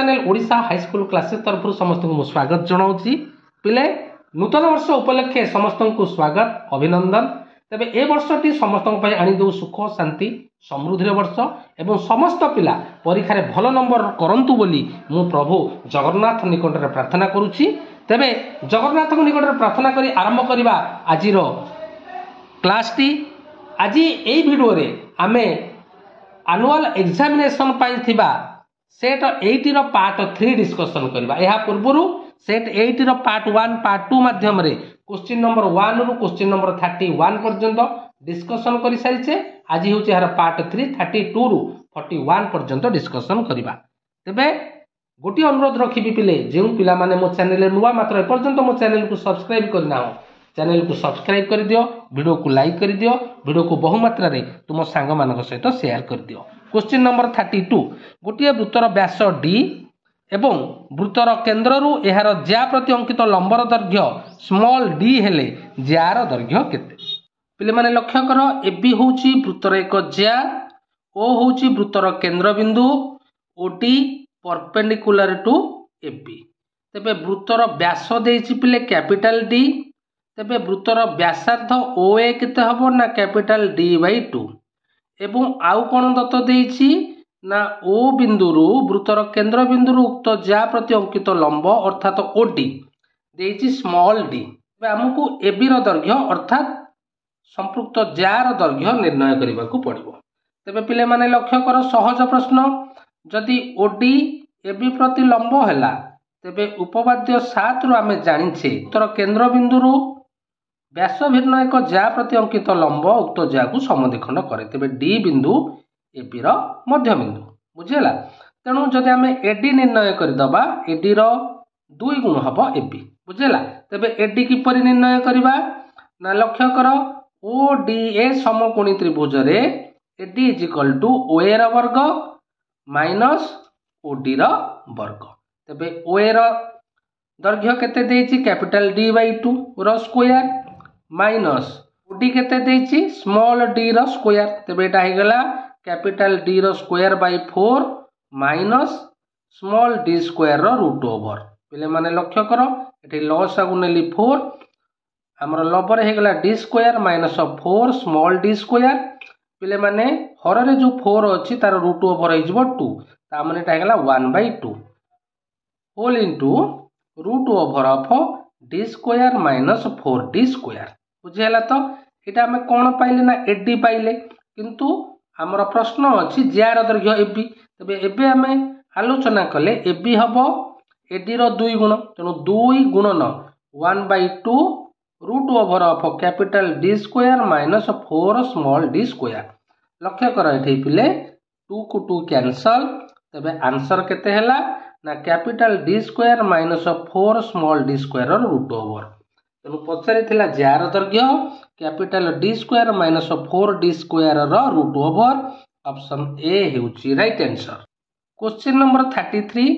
Channel Odisha high school classes तरफ समस्त को स्वागत जनाऊँगी। पिले नूतन वर्ष उपलक्षे समस्त को स्वागत अभिनंदन। तेबे ए वर्षटी समस्त आनीदे सुख शांति समृद्धि वर्ष एवं समस्त पिला परीक्षा भल नंबर करंतु बोली मु प्रभु जगन्नाथ निकट में प्रार्थना करुच्ची। तेबे जगन्नाथ निकट में प्रार्थना करी आरंभ करवा आज क्लास टी। आज यही वीडियो रे आमे एनुअल एग्जामिनेशन पाई थिबा सेट 8 रो पार्ट 3 डिस्कशन करबा। यह पूर्व सेट 8 रो पार्ट 1 पार्ट 2 माध्यम रे क्वेश्चन नंबर 1 रु क्वेश्चन नंबर 31 पर्यंत डिस्कशन करि सारिछे। आज होछि यार पार्ट 3 32 रु 41 पर्यंत डिस्कशन करबा। तेबे गोटी अनुरोध रखिबी पिले जेउ पिला माने मो चैनल नुवा मात्र ए पर्यंत मो चैनल को सब्सक्राइब करना हो, चैनल को सब्सक्राइब कर दियो, वीडियो को लाइक कर दियो, वीडियो को बहु मात्रा रे तुम सांग मानक सहित शेयर कर दियो। क्वेश्चन नंबर 32 गोटे वृत्तर व्यास डी एवं वृत्तर केन्द्र रु एहार ज्या प्रति अंकित लंबर दैर्घ्य स्मॉल डी हेले ज्यार दैर्घ्य केते। पिले माने लक्ष्य कर ए बी होउची वृत्तर एक ज्या, ओ होउची वृत्तर केंद्र बिंदु, O D perpendicular to A B. तेबे वृत्तर व्यास देइची पिले कैपिटल डी। तेबे वृत्तर व्यासार्ध ओ ए केते हबो ना कैपिटल डी बाई 2 एवं आउ कोन दत्त देइछि ना ओ बिंदु रु वृत्तर केंद्र बिंदु रु उक्त ज्या प्रति अंकित लंब अर्थात ओ डी देइछि स्मॉल डी। तेबे हमकु ए बी रो दैर्घ्य अर्थात संपृक्त ज्यार दैर्घ्य निर्णय करबा को पड़िबो। तेबे पिले माने लक्ष्य कर सहज प्रश्न, जदि ओ डी ए बी प्रति लंब हैला तेबे उपवाद्य 7 रु आमे जानिछे तर केंद्र बिंदु रु व्यास भिन्न एक ज्या प्रति अंकित लंब उक्त ज्या को समद्विखंड करे। तेबे डी बिंदु ए बी रो मध्य बिंदु बुझिला। तेणु जदि आमे एडी निर्णय करदबा एडी रो 2 गुण हबो एबी बुझिला। तेबे एडी किपरि निर्णय करबा ना लक्ष्य कर ओ डी ए समकोणी त्रिभुज रे AD is equal to O A रो वर्ग माइनस ओ डी रो वर्ग। तेबे ओ ए रो दैर्घ्य केते देइछि कैपिटल डी बाई 2 रो स्क्वायर माइनस ओ डी केते देइछि स्मॉल डी रो स्क्वायर। तेबे एटा हे गला कैपिटल डी रो square by 4 minus small D square रो रूट ओवर। पिले माने लक्ष्य कर एठी लॉस आगु नेली 4 हमर लबर हे गला D square minus 4 small D square. पिले माने हर रे जो 4 अछि तार रूट ओवर हे जबो 2 ता माने एटा हे गला 1/2 whole into root over of D square minus 4d square बुझेला। तो एटा हमें कोन पाइले ना एडी पाइले किंतु हमर प्रश्न अछि ज्यार दैर्घ्य एबी। तबे एबे हमें आलोचना कले एबी हबो एडी रो 2 गुण, तेनु 2 गुणन 1/2 root over of capital D square minus 4 small D square. लक्ष्य कर एठी पिले 2 को 2 कैंसल। तबे आंसर केते हैला ना capital D square minus 4 small D square रो रूट ओवर। तेनु पछरे थिला ज्यार दैर्घ्य capital D square minus 4d square रो रूट ओवर। ऑप्शन ए हेउची राइट आंसर। क्वेश्चन नंबर 33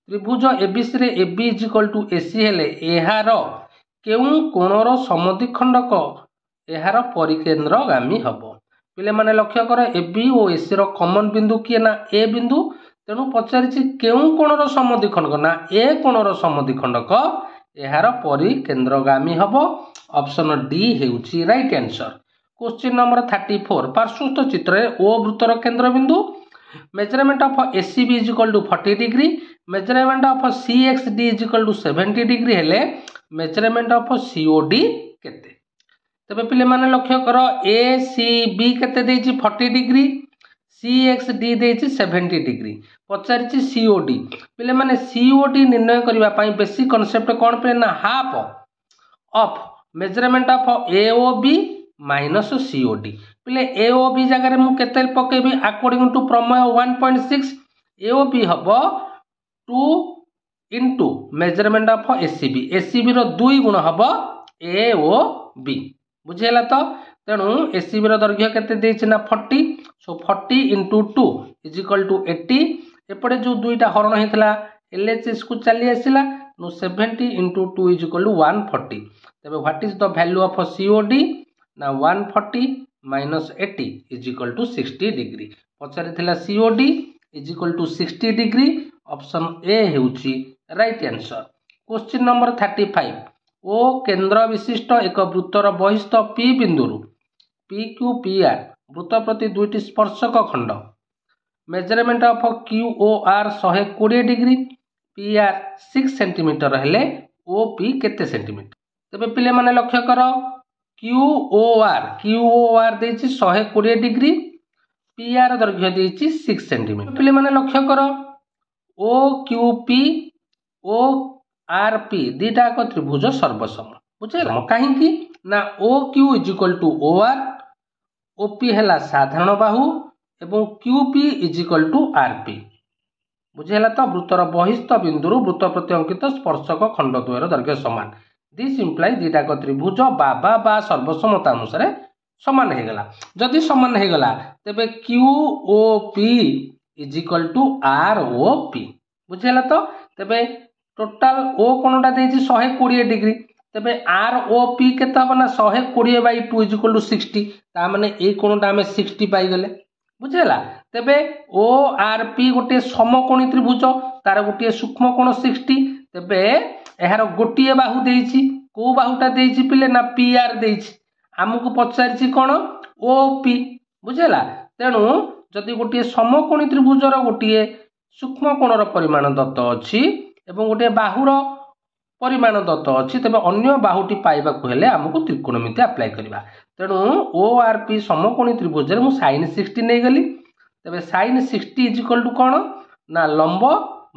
त्रिभुज एबीसी रे AB is equal to AC हेले एहार केउ कोणर समद्विखंडक एहार परिकेंद्रगामी हबो। पिले माने लक्ष्य कर एबी ओ एसी रो कॉमन बिंदु किए ना ए बिंदु। तेणु पचारिछि केउ कोणर समद्विखंडक ना ए कोणर समद्विखंडक एहार परिकेंद्रगामी हबो। ऑप्शन डी हेउची राइट आंसर। क्वेश्चन नंबर 34 पार्श्वस्थ चित्र रे ओ वृत्तर केंद्र बिंदु measurement of ACB is equal to 40 degree measurement of CXD is equal to 70 degree हेले मेजरमेंट ऑफ सीओडी केते। तबे पिले माने लक्ष्य कर एसीबी केते देछि 40 डिग्री सीएक्सडी देछि 70 डिग्री पचारिछि सीओडी। पिले माने सीओडी निर्णय करबा पई बेसिक कांसेप्ट कोन पे ना half of measurement of AOB minus COD. पिले एओबी जगह रे मु केते पकेबी अकॉर्डिंग टू प्रमेय 1.6 एओबी हबो 2 into measurement of ACB. ACB रो 2 गुण हबो एओबी बुझेला। तो तेणु एसीबी रो दैर्घ्य केते देछि ना 40 so 40 into 2 is equal to 80। एपटे जो दुईटा हरण हेतला एलएचएस को चली आसिला नो 70 इनटू 2 इज इक्वल टू 140। तबे what is the value of COD ना 140 minus 80 is equal to 60 degree. पछारे थिला COD is equal to 60 degree option A हेउची right answer. Question number 35 O केंद्र विशिष्ट एक वृत्तर बहिस्थ पी बिंदु पी क्यू पी आर वृत्त प्रति दुईटी स्पर्शक खंड measurement of Q O R 120 degree P R 6 centimetre हेले ओ पी केते सेंटीमीटर। तेबे पिले माने लक्ष्य कर क्यू ओ आर देछि 120 डिग्री पी आर दैर्घ्य देछि 6 सेंटीमीटर। पिले माने लक्ष्य कर O Q P O R P दीटा एक त्रिभुज सर्वसम बुझेला कहीं ना O Q is equal to O R OP है साधारण बाहु एवं QP is equal to RP बुझेला। तो वृत्तर बहिस्थ बिंदु वृत्त प्रति अंकित स्पर्शक खंड द्वयर दैर्घ्य समान दिस इम्प्लाइ दीटा एक त्रिभुज बाबा बा सर्वसम्मता अनुसार समान हो गला। जदि समान हो गला तेबे Q O P is equal to R O P बुझेला। तो तेबे टोटाल ओ कोणटा देछि 120 डिग्री तेबे आर ओ पी केते हबो ना 120 बाई 2 इज इक्वल टू 60 ता माने ए कोणटा हमें 60 पाई गले बुझेला। तेबे ओ आर पी गोटे समकोणी त्रिभुज तार गोटे सूक्ष्म कोण 60 तेबे एहार गोटे बाहु देछि को बाहुटा देछि पिले ना पी आर देछि हमकु पचारिछि कोन ओ पी बुझेला। तेणु जदि गोटे समकोणी त्रिभुजर गोटे सूक्ष्म कोणर परिमाण दत्त अछि एवं गोटे बाहुर परिमाण दत्त अछि तेबे अन्य बाहुटी पाइबाकू हेले हमकु त्रिकोणमिति अप्लाई करबा। तेणु ओ आर पी समकोणी त्रिभुज रे मु sin 60 नै गली तेबे sin 60 इज इक्वल टू कोन ना लंब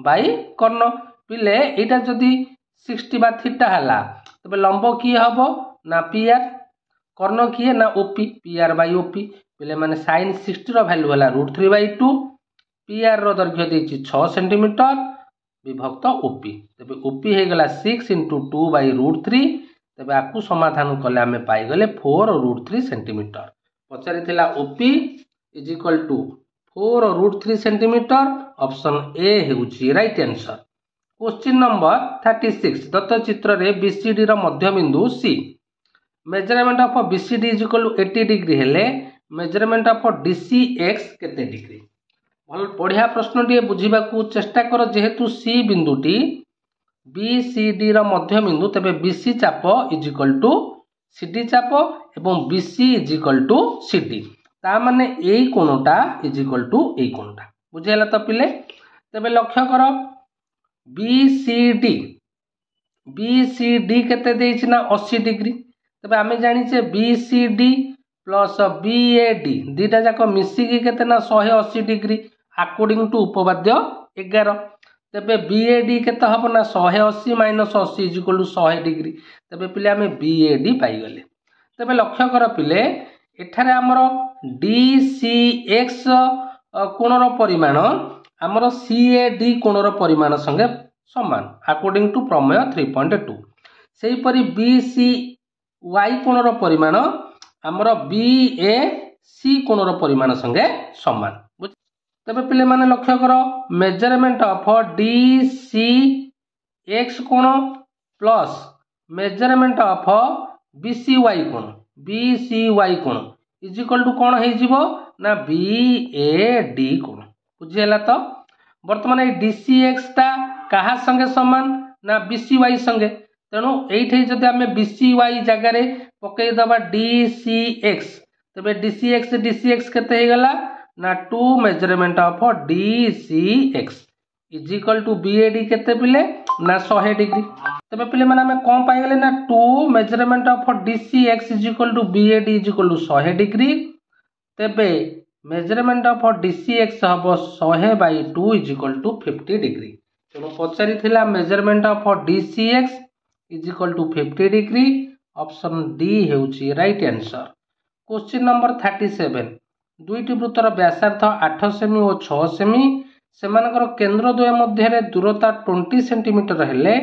बाई कर्ण पिले एटा जदी 60 बा थीटा हला तेबे लंब की हबो ना पी आर कर्ण की ना OP P R by OP पिले माने sin 60 रो वैल्यू हला √3/2 पी आर रो दैर्घ्य देछि 6 सेंटीमीटर विभक्त ओपी तेबे ओपी हे गला 6 * 2/√3 तेबे आकु समाधान कले आमे पाई गले 4√3 सेंटीमीटर पचारि थिला OP is equal to 4√3 centimeter option A हेउची राइट आंसर। क्वेश्चन नंबर 36 दत्त चित्र रे बीसीडी रो मध्य बिंदु C measurement of BCD is equal to 80 degree हेले मेजरमेंट ऑफ डीसीएक्स केते डिग्री। भल बढ़िया प्रश्न टी बुझीबा को चेष्टा कर जेहेतु सी बिंदुटी बीसीडी रो मध्य बिंदु तेबे बीसी चाप इज इक्वल टू सीडी चाप एवं BC is equal to CD ता माने एई कोणटा इज इक्वल टू एई कोणटा बुझेला। तो पिले तेबे लक्ष्य कर बीसीडी केते देछि ना 80 डिग्री तेबे आमे जानि छे बीसीडी प्लस बीएडी दीटा जाक मिसिकी केते ना 180 डिग्री अकॉर्डिंग टू उपपाद्य 11 तेबे बीएडी केते हबो ना 180 - 80 इज इक्वल टू 100 डिग्री तेबे पिले आमे बीएडी पाई गले। तेबे लक्ष्य कर पिले एठारे हमर डीसीएक्स कोणर परिमाण हमर सीएडी कोणर परिमाण संगे समान अकॉर्डिंग टू प्रमेय 3.2 सेही परि बीसीवाई कोणर परिमाण हमर बीएसी कोणर परिमाण संगे समान। तेबे पिले माने लक्ष्य कर मेजरमेंट ऑफ डीसीएक्स कोण प्लस मेजरमेंट ऑफ बीसीवाई कोण इज इक्वल टू कोण हे जिवो ना बीएडी कोण बुझियला। तो वर्तमान ए डीसीएक्स ता कहा संगे समान ना बीसीवाई संगे तेणु एठी जदि हमें बीसीवाई जगह रे पकई दबा डीसीएक्स तेबे डीसीएक्स केते हे गला ना 2 measurement of DCX is equal to BAD केते पिले ना 100 डिग्री तेबे पिले माने हमें कोन पाई गले ना 2 measurement of DCX is equal to BAD is equal to 100 degree तेबे मेजरमेंट ऑफ डीसीएक्स हबो 100/2 इज इक्वल टू 50 डिग्री तेणु पचारि थिला measurement of DCX is equal to 50 degree option D हेउची राइट आंसर। क्वेश्चन नंबर 37 दुईटी वृत्तर व्यासार्थ 8 सेमी और 6 सेमी सेमानकर केंद्र द्वय मध्य दूरता 20 सेंटीमीटर हेले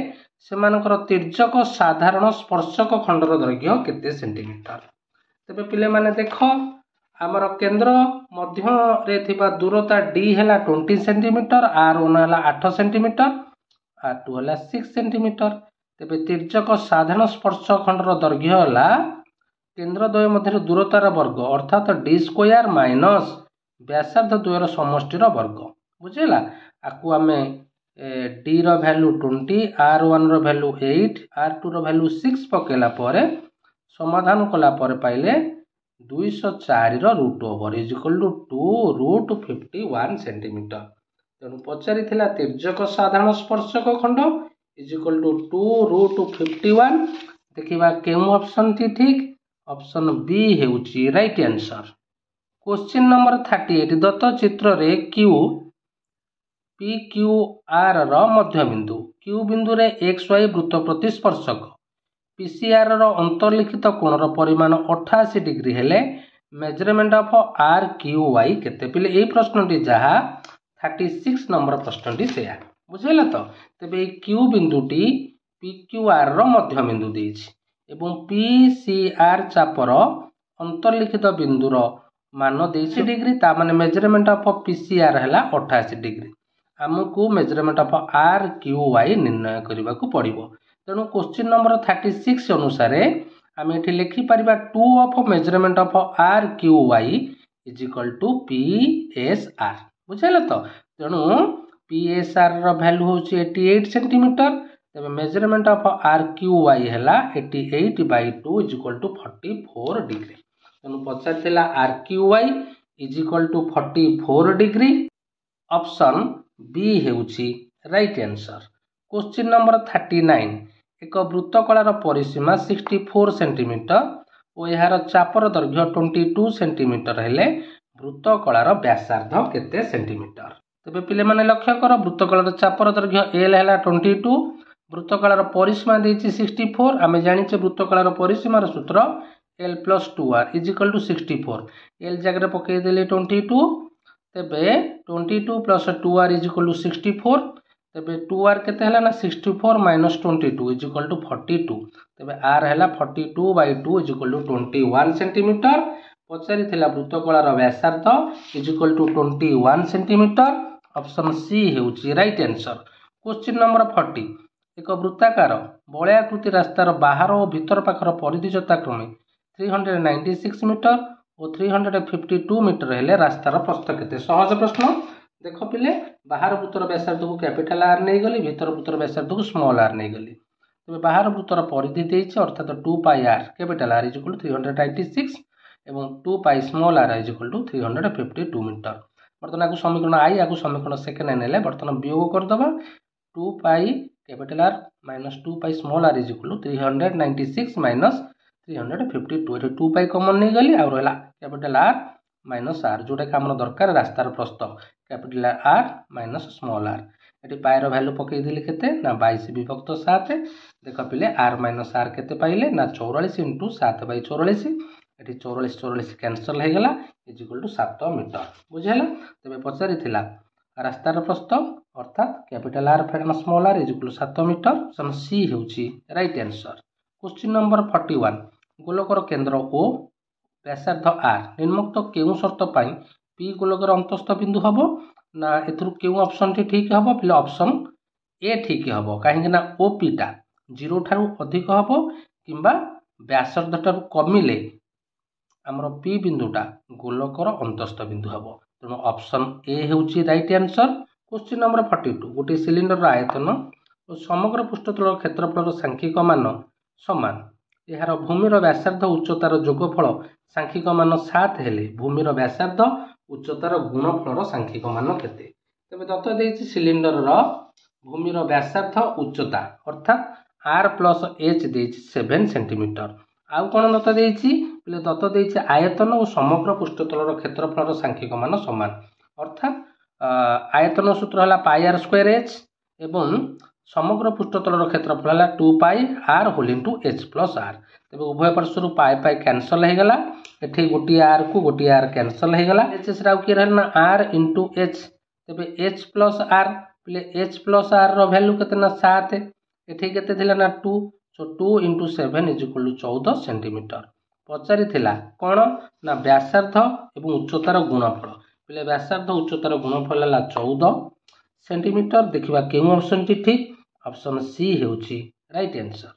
सेमानकर तिर्यक साधारण स्पर्शक खंडर दैर्घ्य केते सेंटीमीटर। तेबे पिले माने देखो आमर केंद्र मध्य रे थिबा दूरता डी हैला 20 सेंटीमीटर r1 हैला 8 सेंटीमीटर r2 हैला 6 सेंटीमीटर तेबे तिर्यक साधारण स्पर्शक खंडर दैर्घ्य हैला केंद्र द्वय मध्य दूरतार वर्ग अर्थात डी स्क्वायर माइनस व्यासार्ध द्वयर समष्टिर वर्ग बुझेला। आकु आमे डी रो वैल्यू 20 R1 रो वैल्यू 8 R2 रो वैल्यू 6 पकेला पर समाधान कला पर पाइले 204 रो root over is equal to 2 root 51 centimeter. तेणु पचारि तिर्यक साधारण स्पर्शक खंड इज इक्वल टू 2 रूट 51। देखिबा केउ ऑप्शन टी ठीक, ऑप्शन बी हेउची राइट आंसर। क्वेश्चन नंबर 38 दत्त चित्र रे क्यू पी क्यू आर रो मध्य बिंदु, क्यू बिंदु रे एक्स वाई वृत्त प्रति स्पर्शक, पीसीआर रो अंतर्लिखित कोण रो परिमाण 88 डिग्री हेले measurement of R Q Y केते। पिले ए प्रश्नटी जहा 36 नंबर प्रश्नटी सेया बुझेला तो। तेबे क्यू बिंदुटी पी क्यू आर रो मध्य बिंदु देछि एवं पी सी आर चापर अंतर्लिखित बिंदु रो मान देछि डिग्री, ता माने मेजरमेंट ऑफ पीसीआर हैला 88 डिग्री। हमकु measurement of R Q Y निर्णय करबा को पड़िबो। तेणु क्वेश्चन नंबर 36 अनुसार आम ये लिखि पारिबा 2 of measurement of R Q Y is equal to P S R बुझेला तो। तेणु पी एस आर रो वैल्यू होची 88 सेंटीमीटर, तबे measurement of R Q Y हैला 88/2 इज इक्वल टू 44 डिग्री। तेणु पचारथिला R Q Y is equal to 44 degree, option B हेउची राइट आंसर। क्वेश्चन नंबर 39 एक वृत्तकलार परिसीमा 64 सेंटीमीटर और यार चापर दैर्घ्य 22 सेंटीमीटर हेले वृत्तकलार व्यासार्ध केते सेंटीमीटर। तबे पिले माने लक्ष्य कर वृत्तकलार चापर दैर्घ्य एल हैला 22, वृत्तकलार परिसीमा देछि 64। आमे जानिचे वृत्तकलार परिसीमार सूत्र l + 2r is equal to 64। l जगह पके देले 22, तबे 22 + 2r इज इक्वल टू 64। तबे 2r केते हला ना 64 - 22 इज इक्वल टू 42। तबे r हला 42/2 इज इक्वल टू 21 सेंटीमीटर। पचारि थिला वृत्तकलार व्यासार्ध is equal to 21 centimetre, option C हेउची राइट आंसर। क्वेश्चन नंबर 40 एक वृत्ताकार बलयाकृति रास्तार बाहर और भीतर पाखर परिधि यथाक्रमे 396 मीटर और 352 मीटर हेले रास्तार प्रस्थ केते। सहज प्रश्न देख पिले, बाहर वृत्तर व्यासार्ध को कैपिटल आर नहीं गली, भीतर वृत्तर व्यासार्ध को स्मॉल आर नहीं गली। तबे बाहर वृत्तर परिधि देछि अर्थात 2 pi R capital R is equal to 396 एवं 2 pi small R is equal to 352 metre. बर्तमान आगु समीकरण आई आगु समीकरण सेकेंड नेले बर्तमान वियोग कर दबा। 2 pi capital R minus 2 pi small R is equal to 396 minus 352 एठी 2 पाई कॉमन नहीं गली आ रहला कैपिटल आर माइनस आर जोटा कि आम दरकार रास्तार प्रस्थ capital R minus small R. ये पायर वैल्यू पकई देली केते ना 22/7। देख पिले आर माइनस आर केते पाइले ना 44 × 7/44। ये 44 कैंसल हो गला इज इक्वल टू 7 मीटर बुझेला। तबे पचारि थिला रास्तार प्रस्थ अर्थात कैपिटल आर फेड small R is equal to 7 metre, option C हेउची राइट आंसर। क्वेश्चन नंबर 41 गोलकर केंद्र ओ व्यासार्ध आर निम्नोक्त केउ शर्त पाई पी गोलकर अंतस्थ बिंदु हबो ना एथुरु केउ ऑप्शन टी ठीक हबो। पिले ऑप्शन ए ठीक हबो, काहेकि ना ओपी टा 0 ठारू अधिक हबो किंबा व्यासार्ध ठारू कमिले हमर पी बिंदुटा गोलकर अंतस्थ बिंदु हबो। तेणु ऑप्शन ए हेउची राइट आंसर। क्वेश्चन नंबर 42 गोटे सिलिंडर आयतन और समग्र पृष्ठतल क्षेत्रफल सांख्यिक मान समान, यार भूमिर व्यासार्ध उच्चतार जोगफल सांख्यिक मान 7 हेले भूमिर व्यासार्ध उच्चतार गुणफल सांख्यिक मान केते। तबे दत्त देछि सिलिंडर रो भूमिर व्यासार्ध उच्चता अर्थात r + h देछि 7 सेंटीमीटर। आउ कोन दत्त देछि पिले दत्त देछि आयतन और समग्र पृष्ठतलर क्षेत्रफल सांख्यिक मान समान अर्थात आयतन सूत्र हला πr² एवं समग्र पृष्ठतलर क्षेत्रफल हला 2 pi r whole into h + r। तबे उभय पार्श्व पाई पाई कैंसल हो गला, एठी गोटी r को गोटी r कैंसल हो गला, h राउ के रहना r * h। तबे h + r पिले h + r रो वैल्यू केते ना 7, एठी केते थिला ना 2, सो 2 × 7 इज इक्वल टू 14 सेंटीमीटर। पचारि थिला कोन ना व्यासार्ध एवं उच्चतार गुणफल, पिले व्यासार्ध उच्चतार गुणफल हला 14 सेंटीमीटर। देखिबा केउ ऑप्शन टी ठीक, ऑप्शन सी हेउची राइट आंसर।